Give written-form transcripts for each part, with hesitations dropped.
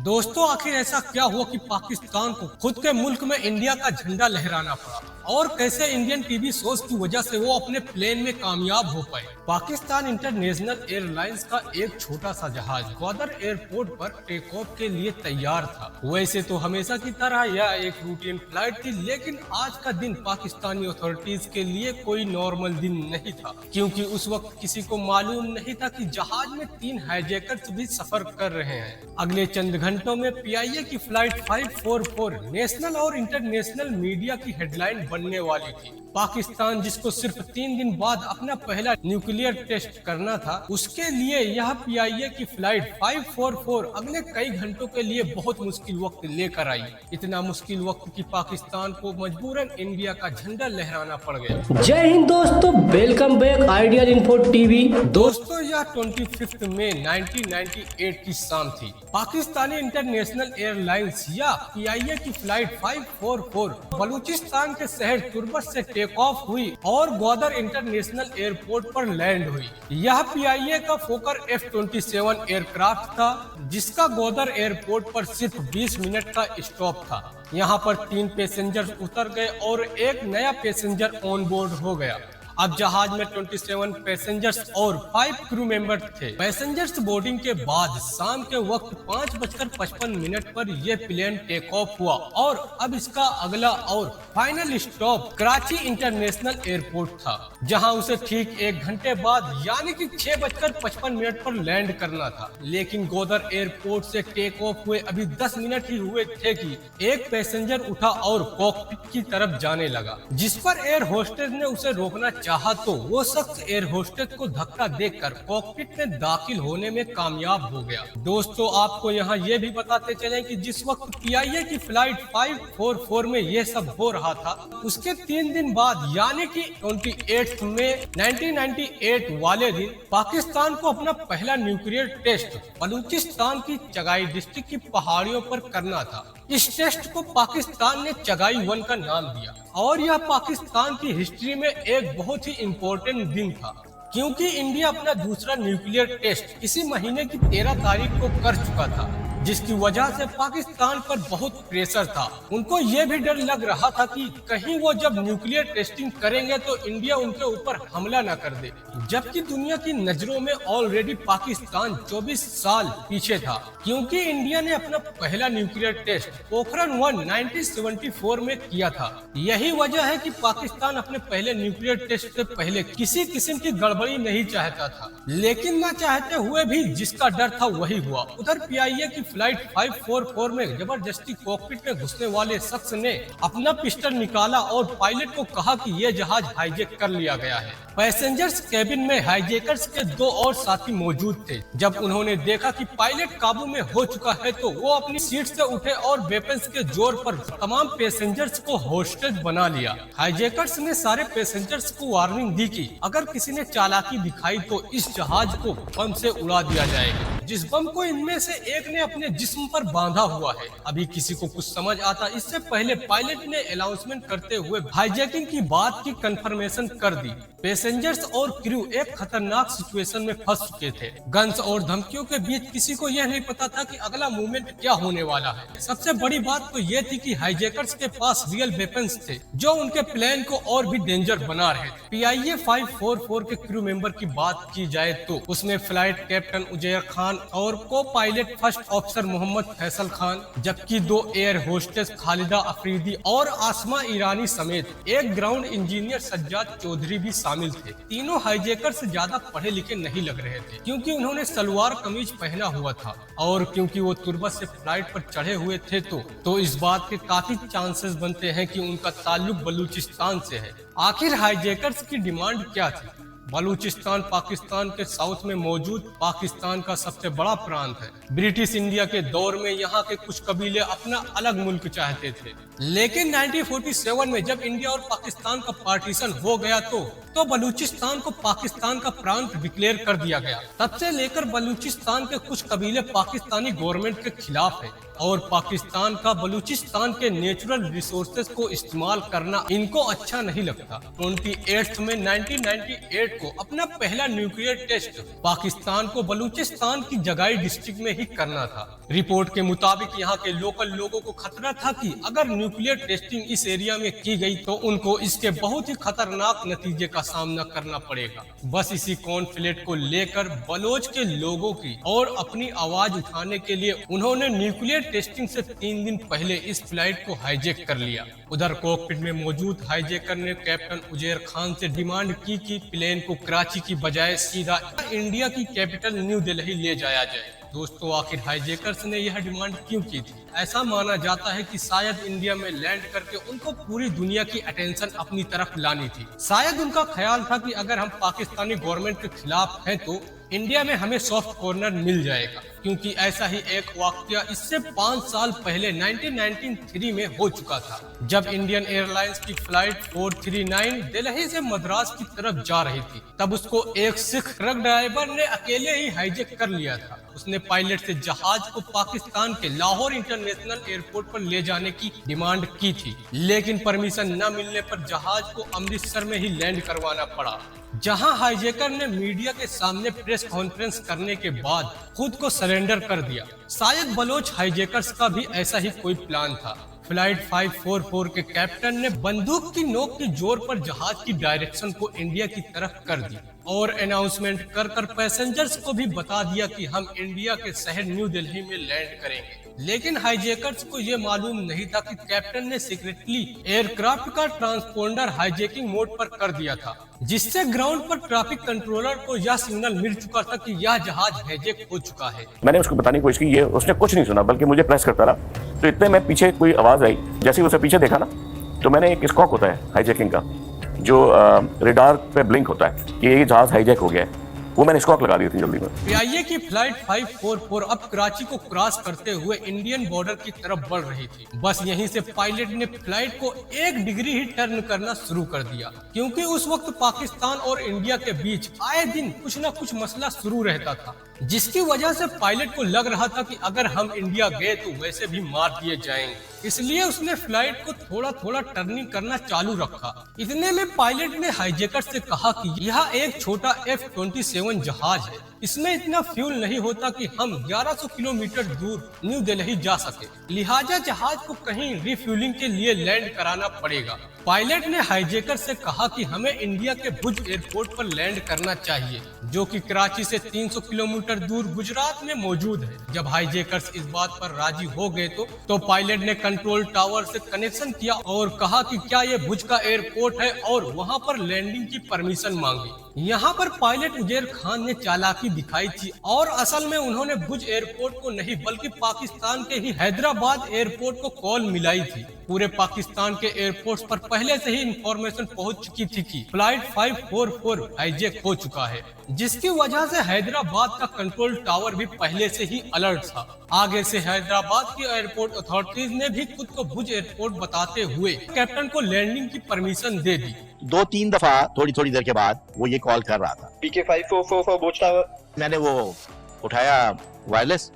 दोस्तों, आखिर ऐसा क्या हुआ कि पाकिस्तान को खुद के मुल्क में इंडिया का झंडा लहराना पड़ा और कैसे इंडियन टीवी शोज की वजह से वो अपने प्लेन में कामयाब हो पाए। पाकिस्तान इंटरनेशनल एयरलाइंस का एक छोटा सा जहाज ग्वादर एयरपोर्ट पर टेक ऑफ के लिए तैयार था। वैसे तो हमेशा की तरह यह एक रूटीन फ्लाइट थी, लेकिन आज का दिन पाकिस्तानी अथॉरिटीज के लिए कोई नॉर्मल दिन नहीं था, क्योंकि उस वक्त किसी को मालूम नहीं था कि जहाज में 3 हाईजैकर्स भी सफर कर रहे हैं। अगले चंद घंटों में पीआईए की फ्लाइट 544 नेशनल और इंटरनेशनल मीडिया की हेडलाइन बनने वाली थी। पाकिस्तान, जिसको सिर्फ 3 दिन बाद अपना पहला न्यूक्लियर टेस्ट करना था, उसके लिए यह पीआईए की फ्लाइट 544 अगले कई घंटों के लिए बहुत मुश्किल वक्त लेकर आई। इतना मुश्किल वक्त कि पाकिस्तान को मजबूरन इंडिया का झंडा लहराना पड़ गया। जय हिंद दोस्तों, welcome back ideal info TV. दोस्तों, यह 25 मई 1998 की शाम थी। पाकिस्तानी इंटरनेशनल एयरलाइंस या पीआईए की फ्लाइट 544 बलूचिस्तान के शहर तुर्बत से टेक ऑफ हुई और ग्वादर इंटरनेशनल एयरपोर्ट पर लैंड हुई। यह पीआईए का फोकर F-27 एयरक्राफ्ट था, जिसका ग्वादर एयरपोर्ट पर सिर्फ 20 मिनट का स्टॉप था। यहाँ पर 3 पैसेंजर्स उतर गए और एक नया पैसेंजर ऑन बोर्ड हो गया। अब जहाज में 27 पैसेंजर्स और 5 क्रू मेंबर थे। पैसेंजर्स बोर्डिंग के बाद शाम के वक्त 5:55 पर यह प्लेन टेक ऑफ हुआ और अब इसका अगला और final stop Karachi international airport था, जहां उसे ठीक 1 घंटे बाद यानी कि 6:55 पर लैंड करना था। लेकिन ग्वादर एयरपोर्ट से टेक ऑफ हुए अभी 10 मिनट ही हुए थे कि एक पैसेंजर उठा और कॉकपिट की तरफ जाने लगा, जिस पर एयर होस्टेस ने उसे रोकना चाहा तो वो शख्स एयर होस्टेस को धक्का देकर कॉकपिट में दाखिल होने में कामयाब हो गया। दोस्तों, आपको यहाँ ये भी बताते चलें कि जिस वक्त पीआईए की फ्लाइट 544 में ये सब हो रहा था, उसके 3 दिन बाद यानी कि 28 मई 1998 वाले दिन पाकिस्तान को अपना पहला न्यूक्लियर टेस्ट बलूचिस्तान की चगाई डिस्ट्रिक्ट की पहाड़ियों पर करना था। इस टेस्ट को पाकिस्तान ने चगाई 1 का नाम दिया और यह पाकिस्तान की हिस्ट्री में एक बहुत ही इम्पोर्टेंट दिन था, क्योंकि इंडिया अपना दूसरा न्यूक्लियर टेस्ट इसी महीने की 13 तारीख को कर चुका था, जिसकी वजह से पाकिस्तान पर बहुत प्रेशर था। उनको ये भी डर लग रहा था कि कहीं वो जब न्यूक्लियर टेस्टिंग करेंगे तो इंडिया उनके ऊपर हमला न कर दे, जबकि दुनिया की नजरों में ऑलरेडी पाकिस्तान 24 साल पीछे था, क्योंकि इंडिया ने अपना पहला न्यूक्लियर टेस्ट पोखरण 1 1974 में किया था। यही वजह है कि पाकिस्तान अपने पहले न्यूक्लियर टेस्ट से पहले किसी किस्म की गड़बड़ी नहीं चाहता था, लेकिन न चाहते हुए भी जिसका डर था वही हुआ। उधर पीआईए की फ्लाइट 544 में जबरदस्ती कॉकपिट में घुसने वाले शख्स ने अपना पिस्टल निकाला और पायलट को कहा कि यह जहाज हाईजैक कर लिया गया है। पैसेंजर्स कैबिन में हाईजैकर्स के 2 और साथी मौजूद थे। जब उन्होंने देखा कि पायलट काबू में हो चुका है तो वो अपनी सीट से उठे और वेपन्स के जोर पर तमाम पैसेंजर्स को होस्टेज बना लिया। हाईजैकर्स ने सारे पैसेंजर्स को वार्निंग दी कि अगर किसी ने चालाकी दिखाई तो इस जहाज को बम से उड़ा दिया जाएगा, जिस बम को इनमें से एक ने अपने जिस्म पर बांधा हुआ है। अभी किसी को कुछ समझ आता इससे पहले पायलट ने अनाउंसमेंट करते हुए हाईजैकिंग की बात की कंफर्मेशन कर दी। पैसेंजर्स और क्रू एक खतरनाक सिचुएशन में फंस चुके थे। गन्स और धमकियों के बीच किसी को यह नहीं पता था कि अगला मूवमेंट क्या होने वाला है। सबसे बड़ी बात तो यह थी कि हाईजैकर्स के पास रियल वेपन्स थे, जो उनके प्लेन को और भी डेंजर बना रहे थे। पीआईए 544 के क्रू मेंबर की बात की जाए तो उसमें फ्लाइट कैप्टन उजैर खान और को pilot first officer Mohammad Faisal Khan, जबकि 2 एयर होस्टेस खालिदा अफरीदी और आसमा ईरानी समेत एक ग्राउंड इंजीनियर सज्जाद चौधरी भी शामिल थे। तीनों हाईजैकर से ज्यादा पढ़े लिखे नहीं लग रहे थे, क्योंकि उन्होंने सलवार कमीज पहना हुआ था और क्योंकि वो तुर्बत से फ्लाइट पर चढ़े हुए थे तो इस बात के काफी चांसेस बनते हैं कि उनका ताल्लुक बलूचिस्तान से है। आखिर हाईजैकर्स की डिमांड क्या थी? बलूचिस्तान पाकिस्तान के साउथ में मौजूद पाकिस्तान का सबसे बड़ा प्रांत है। ब्रिटिश इंडिया के दौर में यहाँ के कुछ कबीले अपना अलग मुल्क चाहते थे, लेकिन 1947 में जब इंडिया और पाकिस्तान का पार्टीशन हो गया तो तो बलूचिस्तान को पाकिस्तान का प्रांत डिक्लेयर कर दिया गया। तब से लेकर बलूचिस्तान के कुछ कबीले पाकिस्तानी गवर्नमेंट के खिलाफ है और पाकिस्तान का बलूचिस्तान के नेचुरल रिसोर्सेज को इस्तेमाल करना इनको अच्छा नहीं लगता। 28 में 1998 को अपना पहला न्यूक्लियर टेस्ट पाकिस्तान को बलूचिस्तान की जगाई डिस्ट्रिक्ट में ही करना था। रिपोर्ट के मुताबिक यहाँ के लोकल लोगों को खतरा था कि अगर न्यूक्लियर टेस्टिंग इस एरिया में की गई तो उनको इसके बहुत ही खतरनाक नतीजे का सामना करना पड़ेगा। बस इसी कॉन्फ्लिक्ट को लेकर बलोच के लोगों की और अपनी आवाज उठाने के लिए उन्होंने न्यूक्लियर टेस्टिंग से 3 दिन पहले इस फ्लाइट को हाईजैक कर लिया। उधर कॉकपिट में मौजूद हाईजैकर ने कैप्टन उजैर खान से डिमांड की कि प्लेन को कराची की बजाय सीधा इंडिया की कैपिटल न्यू दिल्ली ले जाया जाए। दोस्तों, आखिर हाईजैकर्स ने यह डिमांड क्यों की थी? ऐसा माना जाता है कि शायद इंडिया में लैंड करके उनको पूरी दुनिया की अटेंशन अपनी तरफ लानी थी। शायद उनका ख्याल था कि अगर हम पाकिस्तानी गवर्नमेंट के खिलाफ हैं तो इंडिया में हमें सॉफ्ट कॉर्नर मिल जाएगा, क्योंकि ऐसा ही एक वाकया इससे 5 साल पहले 1993 में हो चुका था, जब इंडियन एयरलाइंस की फ्लाइट 439 दिल्ली से मद्रास की तरफ जा रही थी। तब उसको एक सिख ट्रक ड्राइवर ने अकेले ही हाईजैक कर लिया था। उसने पायलट से जहाज को पाकिस्तान के लाहौर इंटरनेशनल एयरपोर्ट पर ले जाने की डिमांड की थी, लेकिन परमिशन न मिलने पर जहाज को अमृतसर में ही लैंड करवाना पड़ा, जहां हाईजैकर ने मीडिया के सामने प्रेस कॉन्फ्रेंस करने के बाद खुद को सरेंडर कर दिया। शायद बलोच हाईजैकर्स का भी ऐसा ही कोई प्लान था। फ्लाइट 544 के कैप्टन ने बंदूक की नोक के जोर पर जहाज की डायरेक्शन को इंडिया की तरफ कर दी और अनाउंसमेंट कर पैसेंजर्स को भी बता दिया कि हम इंडिया के शहर न्यू दिल्ली में लैंड करेंगे। लेकिन हाईजैकर्स को ये मालूम नहीं था कि कैप्टन ने सीक्रेटली एयरक्राफ्ट का ट्रांसपोंडर हाईजैकिंग मोड पर कर दिया था, जिससे ग्राउंड पर ट्रैफिक कंट्रोलर को यह सिग्नल मिल चुका था कि यह जहाज हाईजैक हो चुका है। मैंने उसको बताने की कोशिश की, ये उसने कुछ नहीं सुना बल्कि मुझे प्रेस करता रहा। तो इतने में पीछे कोई आवाज आई, जैसे ही उसे पीछे देखा ना तो मैंने एक स्कॉक होता है हाईजैकिंग का जो रेडार पे ब्लिंक होता है कि ये जहाज हाईजैक हो गया है, वो मैंने स्कॉक लगा दी थी जल्दी में। पीआईए की फ्लाइट 544 अब कराची को क्रॉस करते हुए इंडियन बॉर्डर की तरफ बढ़ रही थी। बस यहीं से पायलट ने फ्लाइट को 1 डिग्री ही टर्न करना शुरू कर दिया, क्योंकि उस वक्त पाकिस्तान और इंडिया के बीच आए दिन कुछ न कुछ मसला शुरू रहता था, जिसकी वजह से पायलट को लग रहा था कि अगर हम इंडिया गए तो वैसे भी मार दिए जाएंगे। इसलिए उसने फ्लाइट को थोड़ा थोड़ा टर्निंग करना चालू रखा। इतने में पायलट ने हाईजैकर से कहा कि यह एक छोटा F-27 जहाज है, इसमें इतना फ्यूल नहीं होता कि हम 1100 किलोमीटर दूर न्यू दिल्ली जा सके, लिहाजा जहाज को कहीं रिफ्यूलिंग के लिए लैंड कराना पड़ेगा। पायलट ने हाईजैकर से कहा कि हमें इंडिया के भुज एयरपोर्ट पर लैंड करना चाहिए, जो कि कराची से 300 किलोमीटर दूर गुजरात में मौजूद है। जब हाईजैकर्स इस बात पर राजी हो गए तो पायलट ने कंट्रोल टावर से कनेक्शन किया और कहा कि क्या ये भुज का एयरपोर्ट है और वहां पर लैंडिंग की परमिशन मांगी। यहाँ पर पायलट उजैर खान ने चालाकी दिखाई थी और असल में उन्होंने भुज एयरपोर्ट को नहीं बल्कि पाकिस्तान के ही हैदराबाद एयरपोर्ट को कॉल मिलाई थी। पूरे पाकिस्तान के एयरपोर्ट्स पर पहले से ही इंफॉर्मेशन पहुंच चुकी थी कि फ्लाइट 544 हाईजैक हो चुका है, जिसकी वजह से हैदराबाद का कंट्रोल टावर भी पहले से ही अलर्ट था। आगे से हैदराबाद की एयरपोर्ट अथॉरिटीज ने भी खुद को भुज एयरपोर्ट बताते हुए कैप्टन को लैंडिंग की परमिशन दे दी। 2-3 दफा थोड़ी देर के बाद वो ये कॉल कर रहा था, PK 544 भुज टावर। मैंने वो उठाया वायरलेस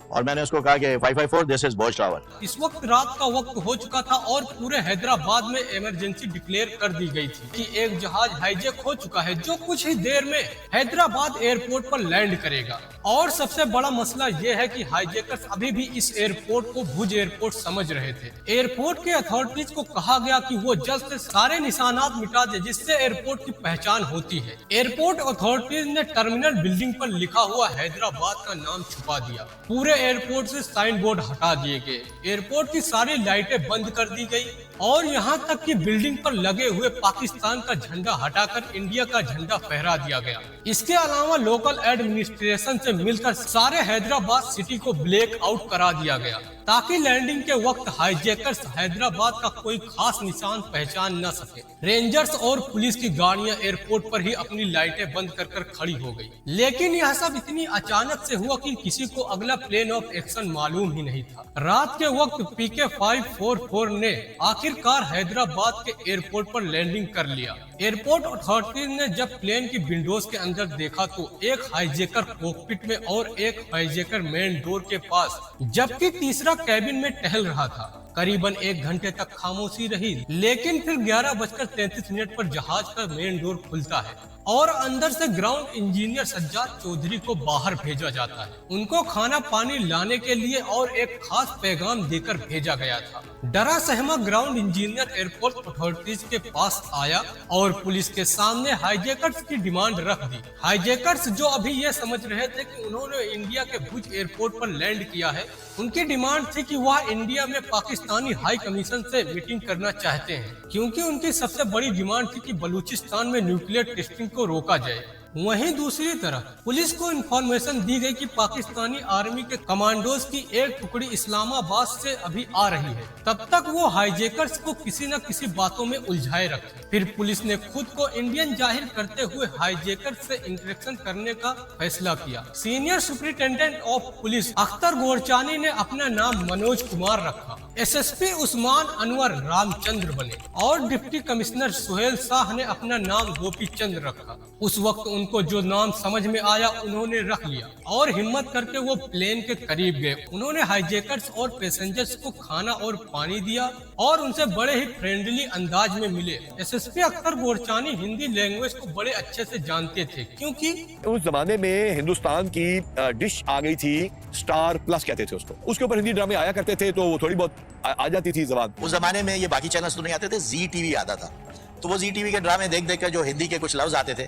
और मैंने उसको कहा कि 554 दिस इज भुज टावर। इस वक्त रात का वक्त हो चुका था और पूरे हैदराबाद में इमरजेंसी डिक्लेयर कर दी गई थी कि एक जहाज हाईजैक हो चुका है, जो कुछ ही देर में हैदराबाद एयरपोर्ट पर लैंड करेगा। और सबसे बड़ा मसला यह है कि हाईजैकर्स अभी भी इस एयरपोर्ट को भुज एयरपोर्ट समझ रहे थे। एयरपोर्ट के अथॉरिटीज को कहा गया कि वो जल्द से सारे निशानात मिटा दे जिससे एयरपोर्ट की पहचान होती है। एयरपोर्ट अथॉरिटीज ने टर्मिनल बिल्डिंग पर लिखा हुआ हैदराबाद का नाम छुपा दिया। पूरे एयरपोर्ट से साइन बोर्ड हटा दिए गए, एयरपोर्ट की सारी लाइटें बंद कर दी गई और यहाँ तक कि बिल्डिंग पर लगे हुए पाकिस्तान का झंडा हटाकर इंडिया का झंडा फहरा दिया गया। इसके अलावा लोकल एडमिनिस्ट्रेशन से मिलकर सारे हैदराबाद सिटी को ब्लैक आउट करा दिया गया, ताकि लैंडिंग के वक्त हाईजैकर्स हैदराबाद का कोई खास निशान पहचान न सके। रेंजर्स और पुलिस की गाड़ियां एयरपोर्ट पर ही अपनी लाइटें बंद कर खड़ी हो गई। लेकिन यह सब इतनी अचानक से हुआ कि किसी को अगला प्लान ऑफ एक्शन मालूम ही नहीं था। रात के वक्त PK 544 ने आखिरकार हैदराबाद के एयरपोर्ट पर लैंडिंग कर लिया। एयरपोर्ट अथॉरिटी ने जब प्लेन की विंडोज के अंदर देखा तो एक हाईजैकर कॉकपिट में और एक हाईजैकर मेन डोर के पास, जबकि तीसरा कैबिन में टहल रहा था। करीबन 1 घंटे तक खामोशी रही, लेकिन फिर 11:33 पर जहाज का मेन डोर खुलता है और अंदर से ग्राउंड इंजीनियर सज्जाद चौधरी को बाहर भेजा जाता है। उनको खाना पानी लाने के लिए और एक खास पैगाम देकर भेजा गया था। डरा सहमा ग्राउंड इंजीनियर एयरपोर्ट अथॉरिटीज के पास आया और पुलिस के सामने हाईजैकर्स की डिमांड रख दी। हाईजैकर्स जो अभी ये समझ रहे थे कि उन्होंने इंडिया के भुज एयरपोर्ट पर लैंड किया है, उनकी डिमांड थी कि वह इंडिया में पाकिस्तानी हाई कमीशन से मीटिंग करना चाहते हैं, क्योंकि उनकी सबसे बड़ी डिमांड थी कि बलूचिस्तान में न्यूक्लियर टेस्टिंग को रोका जाए। वहीं दूसरी तरफ पुलिस को इंफॉर्मेशन दी गई कि पाकिस्तानी आर्मी के कमांडोज की एक टुकड़ी इस्लामाबाद से अभी आ रही है। तब तक वो हाईजैकर्स को किसी न किसी बातों में उलझाए रखे। फिर पुलिस ने खुद को इंडियन जाहिर करते हुए हाईजैकर्स से इंटरेक्शन करने का फैसला किया। Senior superintendent of police Akhtar Gorchani ने अपना नाम मनोज कुमार रखा। एसएसपी उस्मान अनवर रामचंद्र बने और डिप्टी कमिश्नर सुहेल शाह ने अपना नाम गोपी चंद्र रखा। उस वक्त उनको जो नाम समझ में आया उन्होंने रख लिया और हिम्मत करके वो प्लेन के करीब गए। उन्होंने हाईजैकर्स और पैसेंजर्स को खाना और पानी दिया और उनसे बड़े ही फ्रेंडली अंदाज में मिले। एसएसपी अख्तर गोरचानी हिंदी लैंग्वेज को बड़े अच्छे से जानते थे, क्योंकि उस जमाने में हिंदुस्तान की डिश आ गई थी, स्टार प्लस कहते थे उसको। उसके ऊपर हिंदी ड्रामे आया करते थे, तो वो थोड़ी बहुत आ जाती थी जबान। उस जमाने में ये बाकी चैनल्स तो नहीं आते थे, जी टीवी आता था। तो वो जी टीवी के ड्रामे देख देख कर जो हिंदी के कुछ लफ्ज आते थे,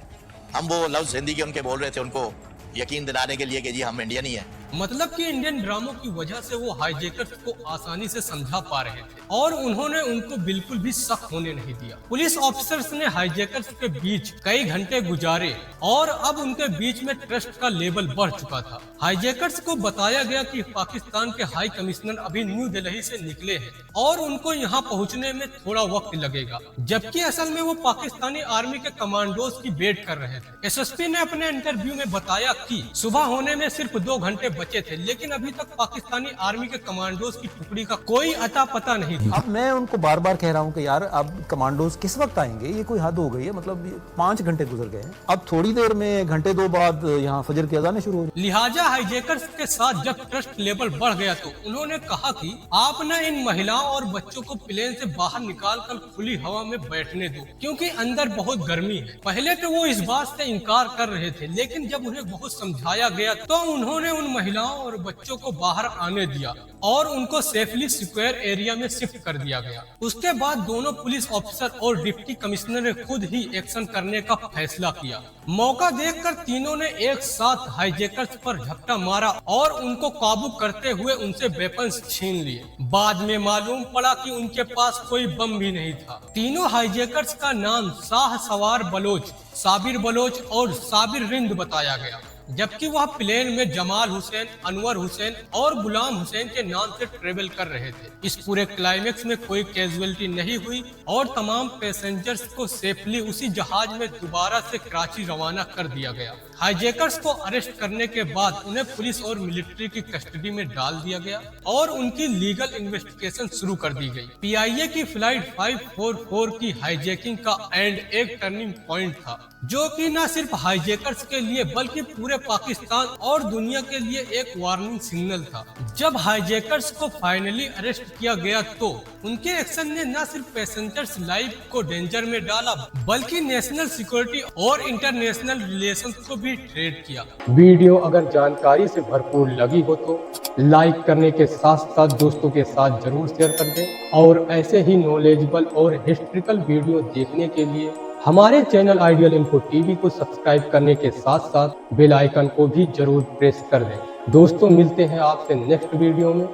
हम वो लफ्ज हिंदी के उनके बोल रहे थे, उनको यकीन दिलाने के लिए कि जी हम इंडियन ही हैं। मतलब कि इंडियन ड्रामों की वजह से वो हाईजैकर्स को आसानी से समझा पा रहे थे और उन्होंने उनको बिल्कुल भी शक होने नहीं दिया। पुलिस ऑफिसर्स ने हाईजैकर्स के बीच कई घंटे गुजारे और अब उनके बीच में ट्रस्ट का लेवल बढ़ चुका था। हाईजैकर्स को बताया गया कि पाकिस्तान के हाई कमिश्नर अभी न्यू दिल्ली से निकले हैं और उनको यहाँ पहुँचने में थोड़ा वक्त लगेगा, जबकि असल में वो पाकिस्तानी आर्मी के कमांडोज की वेट कर रहे थे। एसएसपी ने अपने इंटरव्यू में बताया कि सुबह होने में सिर्फ 2 घंटे बचे थे, लेकिन अभी तक पाकिस्तानी आर्मी के कमांडोज की टुकड़ी का कोई अता पता नहीं था। अब मैं उनको बार बार कह रहा हूँ कि यार अब कमांडोज किस वक्त आएंगे, ये कोई हद हो गई है। मतलब 5 घंटे गुजर गए हैं, अब थोड़ी देर में घंटे 2 बाद यहाँ फजर की अज़ानें शुरू हो रही। लिहाजा हाईजैकर्स के साथ जब ट्रस्ट लेवल बढ़ गया तो उन्होंने कहा कि आप न इन महिलाओं और बच्चों को प्लेन से बाहर निकाल कर खुली हवा में बैठने दो, क्योंकि अंदर बहुत गर्मी है। पहले तो वो इस बात से इनकार कर रहे थे, लेकिन जब उन्हें बहुत समझाया गया तो उन्होंने उन महिलाओं और बच्चों को बाहर आने दिया और उनको सेफली सिक्योर एरिया में शिफ्ट कर दिया गया। उसके बाद दोनों पुलिस ऑफिसर और डिप्टी कमिश्नर ने खुद ही एक्शन करने का फैसला किया। मौका देखकर तीनों ने एक साथ हाईजैकर्स पर झपटा मारा और उनको काबू करते हुए उनसे वेपन्स छीन लिए। बाद में मालूम पड़ा कि उनके पास कोई बम भी नहीं था। तीनों हाईजैकर्स का नाम शाह सवार बलोच, साबिर बलोच और साबिर रिंद बताया गया, जबकि वह प्लेन में जमाल हुसैन, अनवर हुसैन और गुलाम हुसैन के नाम से ट्रेवल कर रहे थे। इस पूरे क्लाइमेक्स में कोई कैजुअलिटी नहीं हुई और तमाम पैसेंजर्स को सेफली उसी जहाज में दोबारा से कराची रवाना कर दिया गया। हाईजैकर्स को अरेस्ट करने के बाद उन्हें पुलिस और मिलिट्री की कस्टडी में डाल दिया गया और उनकी लीगल इन्वेस्टिगेशन शुरू कर दी गई। पीआईए की फ्लाइट 544 की हाईजैकिंग का एंड एक टर्निंग पॉइंट था, जो कि न सिर्फ हाईजैकर्स के लिए बल्कि पूरे पाकिस्तान और दुनिया के लिए एक वार्निंग सिग्नल था। जब हाईजैकर्स को फाइनली अरेस्ट किया गया तो उनके एक्शन ने न सिर्फ पैसेंजर्स लाइफ को डेंजर में डाला, बल्कि नेशनल सिक्योरिटी और इंटरनेशनल रिलेशंस को भी थ्रेट किया। वीडियो अगर जानकारी से भरपूर लगी हो तो लाइक करने के साथ साथ दोस्तों के साथ जरूर शेयर कर दें और ऐसे ही नॉलेजेबल और हिस्ट्रिकल वीडियो देखने के लिए हमारे चैनल आइडियल इन्फो टीवी को सब्सक्राइब करने के साथ साथ बेल आइकन को भी जरूर प्रेस कर दें। दोस्तों मिलते हैं आपसे नेक्स्ट वीडियो में।